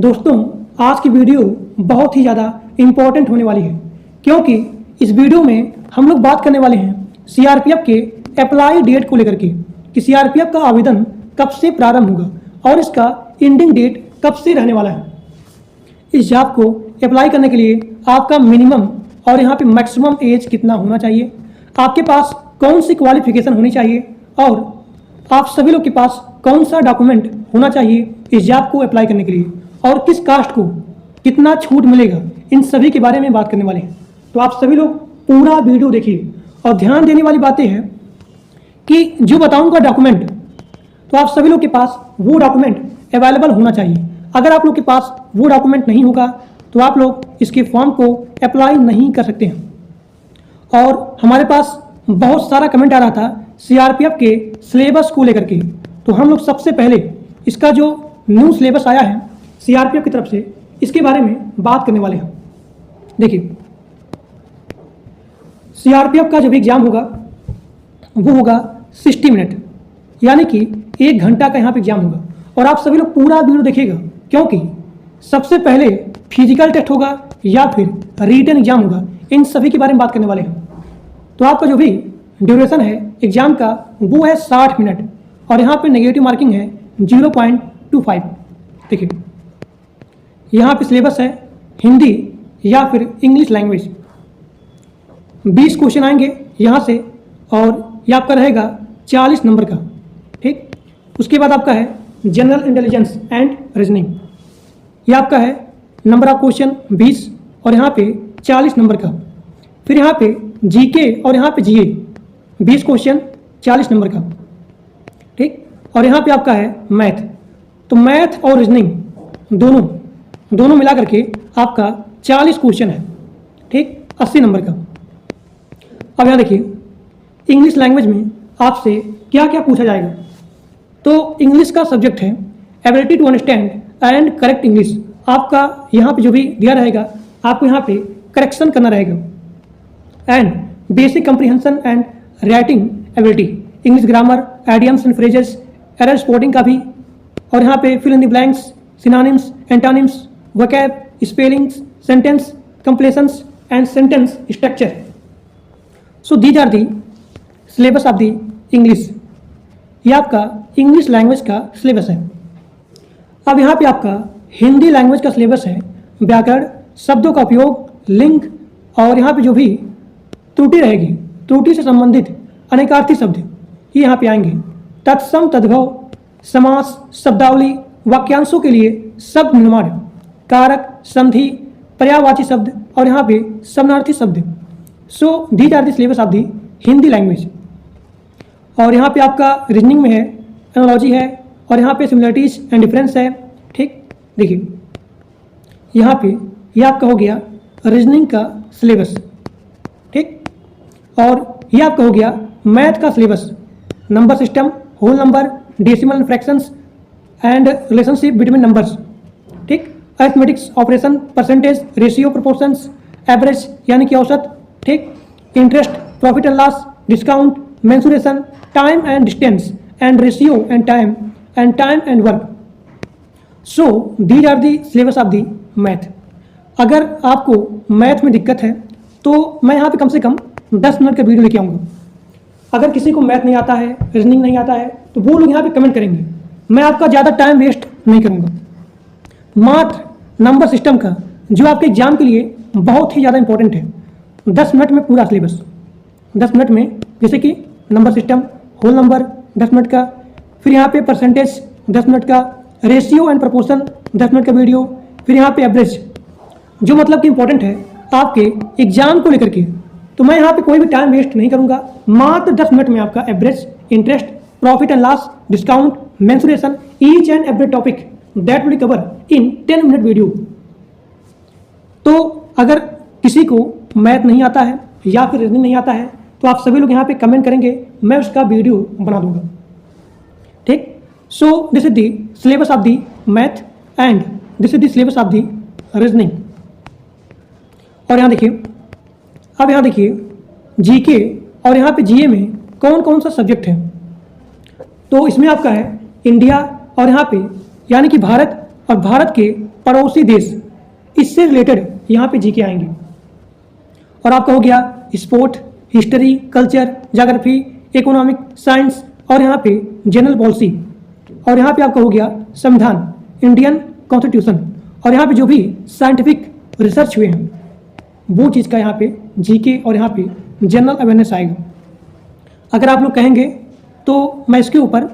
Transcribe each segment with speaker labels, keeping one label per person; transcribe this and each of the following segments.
Speaker 1: दोस्तों, आज की वीडियो बहुत ही ज़्यादा इम्पोर्टेंट होने वाली है, क्योंकि इस वीडियो में हम लोग बात करने वाले हैं सीआरपीएफ के अप्लाई डेट को लेकर के कि सीआरपीएफ का आवेदन कब से प्रारंभ होगा और इसका एंडिंग डेट कब से रहने वाला है। इस जॉब को अप्लाई करने के लिए आपका मिनिमम और यहाँ पे मैक्सिमम एज कितना होना चाहिए, आपके पास कौन सी क्वालिफिकेशन होनी चाहिए और आप सभी लोग के पास कौन सा डॉक्यूमेंट होना चाहिए इस जॉब को अप्लाई करने के लिए और किस कास्ट को कितना छूट मिलेगा, इन सभी के बारे में बात करने वाले हैं। तो आप सभी लोग पूरा वीडियो देखिए और ध्यान देने वाली बातें हैं कि जो बताऊंगा डॉक्यूमेंट, तो आप सभी लोग के पास वो डॉक्यूमेंट अवेलेबल होना चाहिए। अगर आप लोग के पास वो डॉक्यूमेंट नहीं होगा तो आप लोग इसके फॉर्म को अप्लाई नहीं कर सकते हैं। और हमारे पास बहुत सारा कमेंट आ रहा था सीआरपीएफ के सिलेबस को लेकर के, तो हम लोग सबसे पहले इसका जो न्यू सिलेबस आया है सीआरपीएफ की तरफ से, इसके बारे में बात करने वाले हैं। देखिए, सीआरपीएफ का जब एग्जाम होगा वो होगा 60 मिनट, यानी कि 1 घंटा का यहाँ पे एग्जाम होगा। और आप सभी लोग पूरा वीडियो देखिएगा, क्योंकि सबसे पहले फिजिकल टेस्ट होगा या फिर रिटन एग्जाम होगा, इन सभी के बारे में बात करने वाले हैं। तो आपका जो भी ड्यूरेशन है एग्जाम का वो है 60 मिनट और यहाँ पे नेगेटिव मार्किंग है 0.25। देखिए, यहाँ पे सिलेबस है हिंदी या फिर इंग्लिश लैंग्वेज। 20 क्वेश्चन आएंगे यहाँ से और ये आपका रहेगा 40 नंबर का। ठीक, उसके बाद आपका है जनरल इंटेलिजेंस एंड रीजनिंग, ये आपका है नंबर ऑफ क्वेश्चन 20 और यहाँ पे 40 नंबर का। फिर यहाँ पे जीके और यहाँ पे जीए 20 क्वेश्चन 40 नंबर का। ठीक, और यहाँ पे आपका है मैथ। तो मैथ और रीजनिंग दोनों मिला करके आपका 40 क्वेश्चन है। ठीक, 80 नंबर का। अब यहाँ देखिए, इंग्लिश लैंग्वेज में आपसे क्या क्या पूछा जाएगा। तो इंग्लिश का सब्जेक्ट है ability to understand and correct English. आपका यहाँ पे जो भी दिया रहेगा आपको यहाँ पे करेक्शन करना रहेगा। And basic comprehension and writing ability, English grammar, idioms and phrases, error spotting का भी। और यहाँ पे fill in the blanks, synonyms, antonyms, vocab, spellings, sentence completions and sentence structure. So these are the syllabus of the English. ये आपका English language का syllabus है। अब यहाँ पे आपका हिंदी लैंग्वेज का सिलेबस है व्याकरण, शब्दों का उपयोग, लिंग और यहाँ पे जो भी त्रुटि रहेगी, त्रुटि से संबंधित अनेकार्थी शब्द ये यहाँ पे आएंगे। तत्सम, तद्भव, समास, शब्दावली, वाक्यांशों के लिए शब्द निर्माण, कारक, संधि, पर्यायवाची शब्द और यहाँ पे समानार्थी शब्द। So these are the syllabus of the Hindi language. और यहाँ पे आपका रीजनिंग में है, एनालॉजी है और यहाँ पे सिमिलरिटीज एंड डिफरेंस है। ठीक, देखिए यहाँ पे ये आपका हो गया रीजनिंग का सिलेबस। ठीक, और ये आपका हो गया मैथ का syllabus, number system, whole number, decimal and fractions and relationship between numbers. ठीक, arithmetics, operation, percentage, ratio, proportions, average यानी कि औसत। ठीक, interest, profit and loss, discount, mensuration, time and distance and ratio and time and work. So these are the syllabus of the math. अगर आपको math में दिक्कत है तो मैं यहाँ पे कम से कम 10 मिनट का वीडियो लेके आऊँगा। अगर किसी को मैथ नहीं आता है, रीजनिंग नहीं आता है, तो वो लोग यहाँ पे कमेंट करेंगे, मैं आपका ज़्यादा टाइम वेस्ट नहीं करूँगा। मात्र नंबर सिस्टम का जो आपके एग्जाम के लिए बहुत ही ज़्यादा इंपॉर्टेंट है, 10 मिनट में पूरा सिलेबस। 10 मिनट में जैसे कि number system, whole number 10 minute का, फिर यहाँ पे परसेंटेज 10 मिनट का, रेशियो एंड प्रोपोर्शन 10 मिनट का वीडियो, फिर यहाँ पे एवरेज जो मतलब कि इंपॉर्टेंट है आपके एग्जाम को लेकर के। तो मैं यहाँ पे कोई भी टाइम वेस्ट नहीं करूँगा, मात्र 10 मिनट में आपका average, interest, profit and loss, discount, mensuration, each and every topic that will cover in 10 minute video. तो अगर किसी को मैथ नहीं आता है या फिर रीजनिंग नहीं आता है तो आप सभी लोग यहाँ पे कमेंट करेंगे, मैं उसका वीडियो बना दूंगा। ठीक, so this is the syllabus of the math and this is the syllabus of the reasoning. और यहाँ देखिए, अब यहाँ देखिए जीके और यहाँ पे जीए में कौन कौन सा सब्जेक्ट है। तो इसमें आपका है इंडिया और यहाँ पे यानी कि भारत और भारत के पड़ोसी देश, इससे रिलेटेड यहाँ पे जीके आएंगे। और आपका हो गया sport, history, culture, geography, economic, science और यहाँ पे जनरल पॉलिसी। और यहाँ पे आपका हो गया संविधान, इंडियन कॉन्स्टिट्यूशन। और यहाँ पे जो भी साइंटिफिक रिसर्च हुए हैं वो चीज़ का यहाँ पे जीके और यहाँ पे जनरल अवेयरनेस आएगा। अगर आप लोग कहेंगे तो मैं इसके ऊपर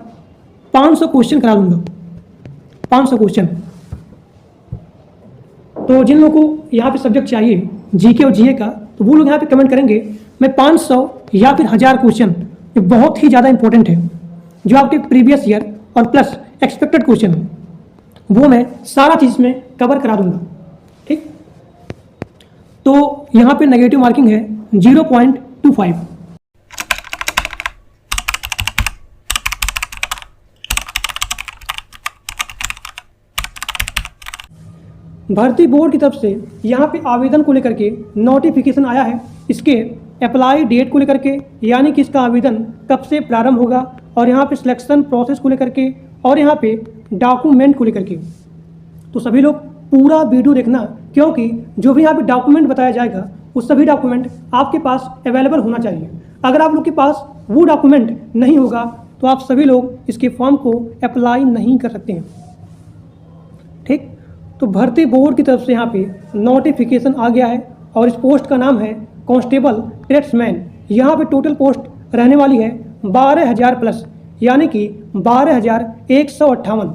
Speaker 1: 500 क्वेश्चन करा दूंगा, 500 क्वेश्चन। तो जिन लोगों को यहाँ पे सब्जेक्ट चाहिए जीके और जीए का, तो वो लोग यहाँ पे कमेंट करेंगे। मैं 500 या फिर 1000 क्वेश्चन, ये बहुत ही ज़्यादा इंपॉर्टेंट है, जो आपके प्रीवियस ईयर और प्लस एक्सपेक्टेड क्वेश्चन है, वो मैं सारा चीज़ में कवर करा दूंगा। ठीक, तो यहाँ पे नेगेटिव मार्किंग है 0.25। भर्ती बोर्ड की तरफ से यहाँ पे आवेदन को लेकर के नोटिफिकेशन आया है, इसके अप्लाई डेट को लेकर के, यानी कि इसका आवेदन कब से प्रारंभ होगा, और यहाँ पे सिलेक्शन प्रोसेस को लेकर के, और यहाँ पे डॉक्यूमेंट को लेकर के। तो सभी लोग पूरा वीडियो देखना, क्योंकि जो भी यहाँ पे डॉक्यूमेंट बताया जाएगा वो सभी डॉक्यूमेंट आपके पास अवेलेबल होना चाहिए। अगर आप लोग के पास वो डॉक्यूमेंट नहीं होगा तो आप सभी लोग इसके फॉर्म को अप्लाई नहीं कर सकते हैं। ठीक, तो भर्ती बोर्ड की तरफ से यहाँ पे नोटिफिकेशन आ गया है, और इस पोस्ट का नाम है कांस्टेबल ट्रेड्समैन। यहाँ पे टोटल पोस्ट रहने वाली है 12,000 प्लस, यानी कि 12,158।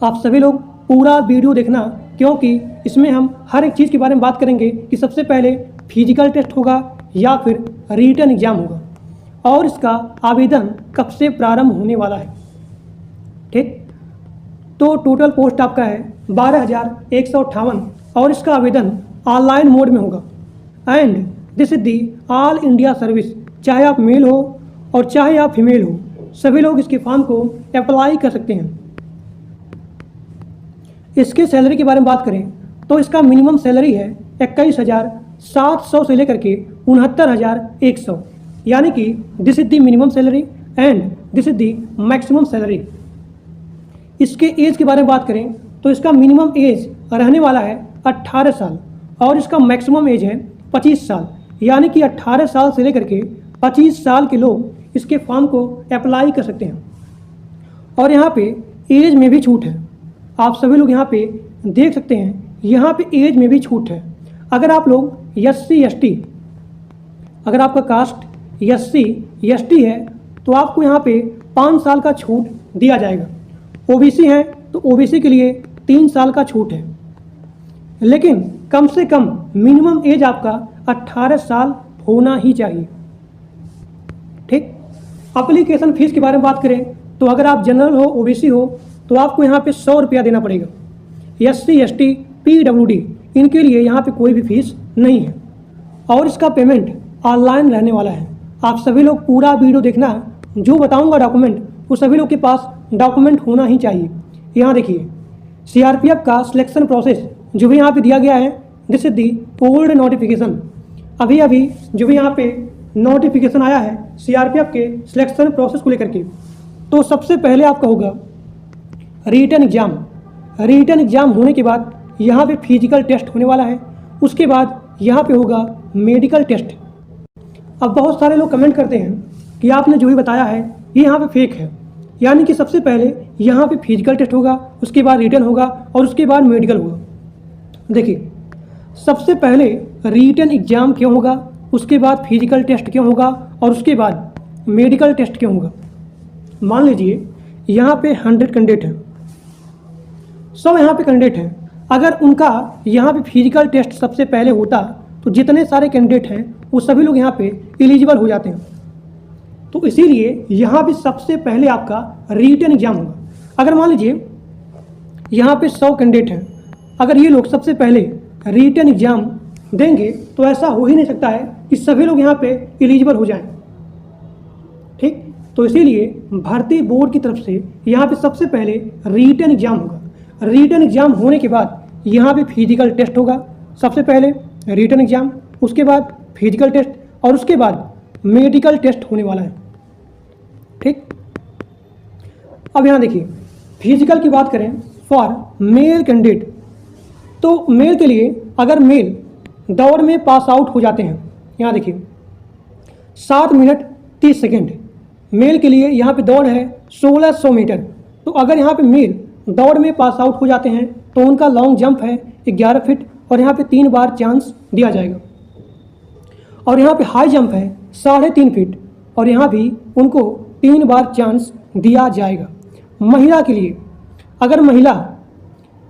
Speaker 1: आप सभी लोग पूरा वीडियो देखना, क्योंकि इसमें हम हर एक चीज़ के बारे में बात करेंगे कि सबसे पहले फिजिकल टेस्ट होगा या फिर रिटन एग्जाम होगा, और इसका आवेदन कब से प्रारंभ होने वाला है। ठीक, तो टोटल पोस्ट आपका है 12,158, और इसका आवेदन ऑनलाइन मोड में होगा। And this is the all India service, चाहे आप मेल हो और चाहे आप फीमेल हो, सभी लोग इसके फॉर्म को अप्लाई कर सकते हैं। इसके सैलरी के बारे में बात करें तो इसका मिनिमम सैलरी है 21,700 से लेकर के 69,100, यानी कि this is the minimum salary and this is the maximum salary. इसके एज के बारे में बात करें तो इसका मिनिमम एज रहने वाला है 18 साल, और इसका मैक्सिमम एज है 25 साल, यानी कि 18 साल से लेकर के 25 साल के लोग इसके फॉर्म को अप्लाई कर सकते हैं। और यहाँ पे एज में भी छूट है, आप सभी लोग यहाँ पे देख सकते हैं, यहाँ पे एज में भी छूट है। अगर आप लोग SC ST, अगर आपका कास्ट SC ST है तो आपको यहाँ पे 5 साल का छूट दिया जाएगा। OBC है तो OBC के लिए 3 साल का छूट है, लेकिन कम से कम मिनिमम एज आपका 18 साल होना ही चाहिए। ठीक, एप्लीकेशन फीस के बारे में बात करें तो अगर आप जनरल हो, OBC हो, तो आपको यहाँ पे 100 रुपया देना पड़ेगा। SC ST PWD इनके लिए यहाँ पे कोई भी फीस नहीं है, और इसका पेमेंट ऑनलाइन रहने वाला है। आप सभी लोग पूरा वीडियो देखना, जो बताऊँगा डॉक्यूमेंट वो सभी लोग के पास डॉक्यूमेंट होना ही चाहिए। यहाँ देखिए CRPF का सिलेक्शन प्रोसेस जो भी यहाँ पे दिया गया है, this is the old notification. अभी अभी जो भी यहाँ पे नोटिफिकेशन आया है CRPF के सिलेक्शन प्रोसेस को लेकर के, तो सबसे पहले आपका होगा रिटन एग्ज़ाम। रिटन एग्ज़ाम होने के बाद यहाँ पे फिजिकल टेस्ट होने वाला है, उसके बाद यहाँ पे होगा मेडिकल टेस्ट। अब बहुत सारे लोग कमेंट करते हैं कि आपने जो भी बताया है ये यहाँ पे फेक है, यानी कि सबसे पहले यहाँ पे फिजिकल टेस्ट होगा, उसके बाद रिटन होगा और उसके बाद मेडिकल होगा। देखिए, सबसे पहले रिटन एग्ज़ाम क्यों होगा, उसके बाद फिजिकल टेस्ट क्यों होगा और उसके बाद मेडिकल टेस्ट क्यों होगा। मान लीजिए यहाँ पे 100 कैंडिडेट हैं, 100 यहाँ पे कैंडिडेट हैं, अगर उनका यहाँ पे फिजिकल टेस्ट सबसे पहले होता तो जितने सारे कैंडिडेट हैं वो सभी लोग यहाँ पे एलिजिबल हो जाते हैं। तो इसीलिए यहाँ पे सबसे पहले आपका रिटन एग्ज़ाम होगा। अगर मान लीजिए यहाँ पे 100 कैंडिडेट हैं, अगर ये लोग सबसे पहले रिटन एग्ज़ाम देंगे तो ऐसा हो ही नहीं सकता है कि सभी लोग यहाँ पे एलिजिबल हो जाएं। ठीक, तो इसीलिए भर्ती बोर्ड की तरफ से यहाँ पे सबसे पहले रिटन एग्ज़ाम होगा। रिटन एग्ज़ाम होने के बाद यहाँ पे फिजिकल टेस्ट होगा। सबसे पहले रिटन एग्ज़ाम, उसके बाद फिजिकल टेस्ट और उसके बाद मेडिकल टेस्ट होने वाला है। ठीक, अब यहाँ देखिए फिजिकल की बात करें, फॉर मेल कैंडिडेट। तो मेल के लिए अगर मेल दौड़ में पास आउट हो जाते हैं, यहाँ देखिए 7 मिनट 30 सेकेंड मेल के लिए, यहाँ पे दौड़ है 1600 मीटर। तो अगर यहाँ पे मेल दौड़ में पास आउट हो जाते हैं तो उनका लॉन्ग जंप है 11 फीट और यहाँ पे 3 बार चांस दिया जाएगा। और यहाँ पे हाई जंप है 3.5 फीट और यहाँ भी उनको 3 बार चांस दिया जाएगा। महिला के लिए अगर महिला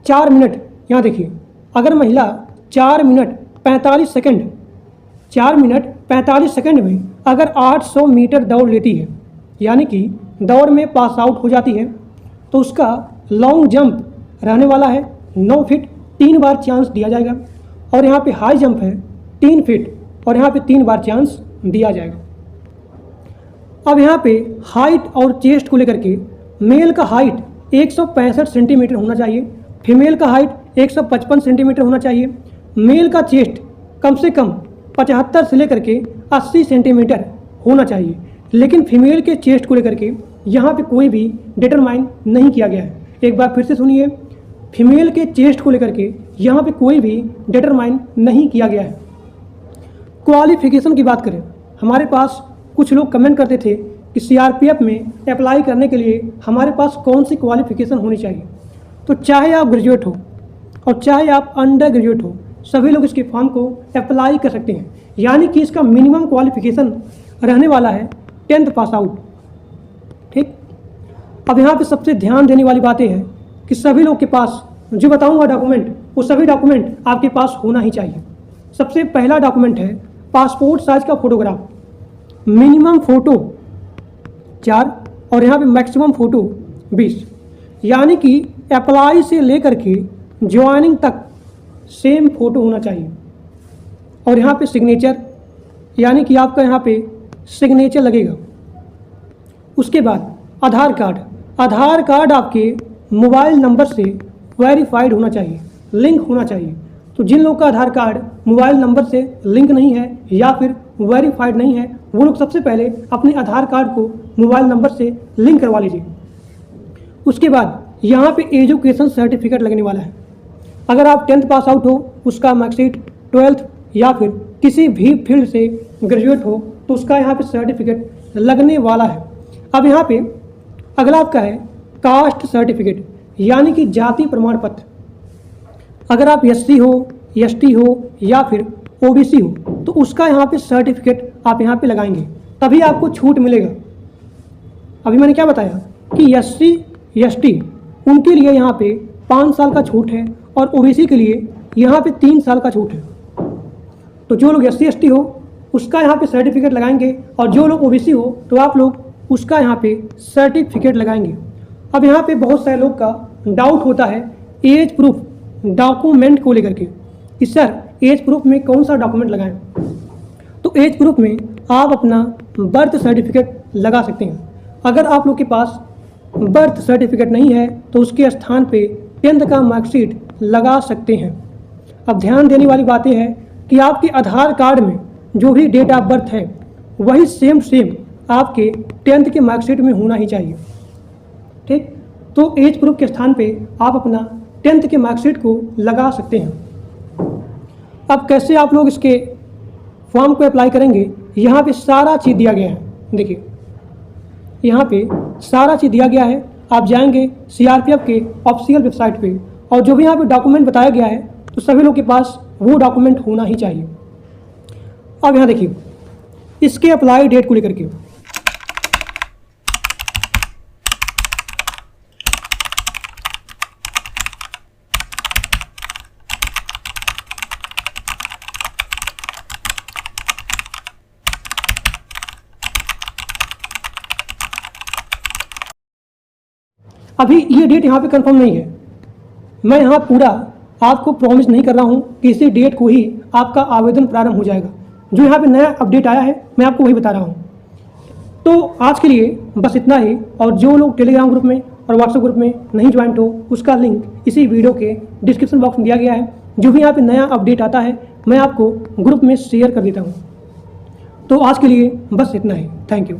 Speaker 1: 4 मिनट, यहाँ देखिए अगर महिला 4 मिनट 45 सेकेंड 4 मिनट 45 सेकेंड में अगर 800 मीटर दौड़ लेती है, यानी कि दौड़ में पास आउट हो जाती है, तो उसका लॉन्ग जंप रहने वाला है 9 फीट, 3 बार चांस दिया जाएगा। और यहाँ पे हाई जंप है 3 फीट और यहाँ पे 3 बार चांस दिया जाएगा। अब यहाँ पे हाइट और चेस्ट को लेकर के मेल का हाइट 165 सेंटीमीटर होना चाहिए, फीमेल का हाइट 155 सेंटीमीटर होना चाहिए। मेल का चेस्ट कम से कम 75 से लेकर के 80 सेंटीमीटर होना चाहिए। लेकिन फीमेल के चेस्ट को लेकर के यहाँ पे कोई भी डिटरमाइन नहीं किया गया है। एक बार फिर से सुनिए, फीमेल के चेस्ट को लेकर के यहाँ पे कोई भी डिटरमाइन नहीं किया गया है। क्वालिफिकेशन की बात करें, हमारे पास कुछ लोग कमेंट करते थे कि सीआरपीएफ में अप्लाई करने के लिए हमारे पास कौन सी क्वालिफिकेशन होनी चाहिए। तो चाहे आप ग्रेजुएट हो और चाहे आप अंडर ग्रेजुएट हो, सभी लोग इसके फॉर्म को अप्लाई कर सकते हैं। यानी कि इसका मिनिमम क्वालिफिकेशन रहने वाला है 10th पास आउट। ठीक, अब यहाँ पे सबसे ध्यान देने वाली बातें हैं कि सभी लोग के पास जो बताऊंगा डॉक्यूमेंट, वो सभी डॉक्यूमेंट आपके पास होना ही चाहिए। सबसे पहला डॉक्यूमेंट है पासपोर्ट साइज का फोटोग्राफ, मिनिमम फ़ोटो 4 और यहाँ पे मैक्सिमम फ़ोटो 20। यानी कि अप्लाई से लेकर के ज्वाइनिंग तक सेम फ़ोटो होना चाहिए। और यहाँ पे सिग्नेचर, यानी कि आपका यहाँ पे सिग्नेचर लगेगा। उसके बाद आधार कार्ड, आधार कार्ड आपके मोबाइल नंबर से वेरीफाइड होना चाहिए, लिंक होना चाहिए। तो जिन लोग का आधार कार्ड मोबाइल नंबर से लिंक नहीं है या फिर वेरीफाइड नहीं है, वो लोग सबसे पहले अपने आधार कार्ड को मोबाइल नंबर से लिंक करवा लीजिए। उसके बाद यहाँ पे एजुकेशन सर्टिफिकेट लगने वाला है। अगर आप 10th पास आउट हो, उसका मार्कशीट, 12th या फिर किसी भी फील्ड से ग्रेजुएट हो, तो उसका यहाँ पे सर्टिफिकेट लगने वाला है। अब यहाँ पे अगला आपका है कास्ट सर्टिफिकेट, यानी कि जाति प्रमाण पत्र। अगर आप SC हो, ST हो या फिर OBC हो, तो उसका यहाँ पे सर्टिफिकेट आप यहाँ पे लगाएंगे, तभी आपको छूट मिलेगा। अभी मैंने क्या बताया कि SC ST उनके लिए यहाँ पे 5 साल का छूट है और OBC के लिए यहाँ पे 3 साल का छूट है। तो जो लोग SC ST हो उसका यहाँ पे सर्टिफिकेट लगाएंगे और जो लोग OBC हो तो आप लोग उसका यहाँ पे सर्टिफिकेट लगाएंगे। अब यहाँ पे बहुत सारे लोग का डाउट होता है एज प्रूफ डॉक्यूमेंट को लेकर के कि सर एज प्रूफ में कौन सा डॉक्यूमेंट लगाएं। तो एज प्रूफ में आप अपना बर्थ सर्टिफिकेट लगा सकते हैं। अगर आप लोग के पास बर्थ सर्टिफिकेट नहीं है तो उसके स्थान पे 10th का मार्कशीट लगा सकते हैं। अब ध्यान देने वाली बातें हैं कि आपके आधार कार्ड में जो भी डेट ऑफ बर्थ है वही सेम आपके 10th के मार्कशीट में होना ही चाहिए। ठीक, तो एज प्रूफ के स्थान पे आप अपना 10th के मार्कशीट को लगा सकते हैं। अब कैसे आप लोग इसके फॉर्म को अप्लाई करेंगे, यहाँ पे सारा चीज़ दिया गया है। देखिए यहाँ पे सारा चीज़ दिया गया है। आप जाएंगे CRPF के ऑफिशियल वेबसाइट पे और जो भी यहाँ पे डॉक्यूमेंट बताया गया है तो सभी लोग के पास वो डॉक्यूमेंट होना ही चाहिए। अब यहाँ देखिए इसके अप्लाई डेट को लेकर के अभी ये डेट यहाँ पे कंफर्म नहीं है। मैं यहाँ पूरा आपको प्रॉमिस नहीं कर रहा हूँ कि इसी डेट को ही आपका आवेदन प्रारंभ हो जाएगा। जो यहाँ पे नया अपडेट आया है मैं आपको वही बता रहा हूँ। तो आज के लिए बस इतना ही। और जो लोग टेलीग्राम ग्रुप में और व्हाट्सएप ग्रुप में नहीं ज्वाइंट हो, उसका लिंक इसी वीडियो के डिस्क्रिप्शन बॉक्स में दिया गया है। जो भी यहाँ पे नया अपडेट आता है मैं आपको ग्रुप में शेयर कर देता हूँ। तो आज के लिए बस इतना ही। Thank you.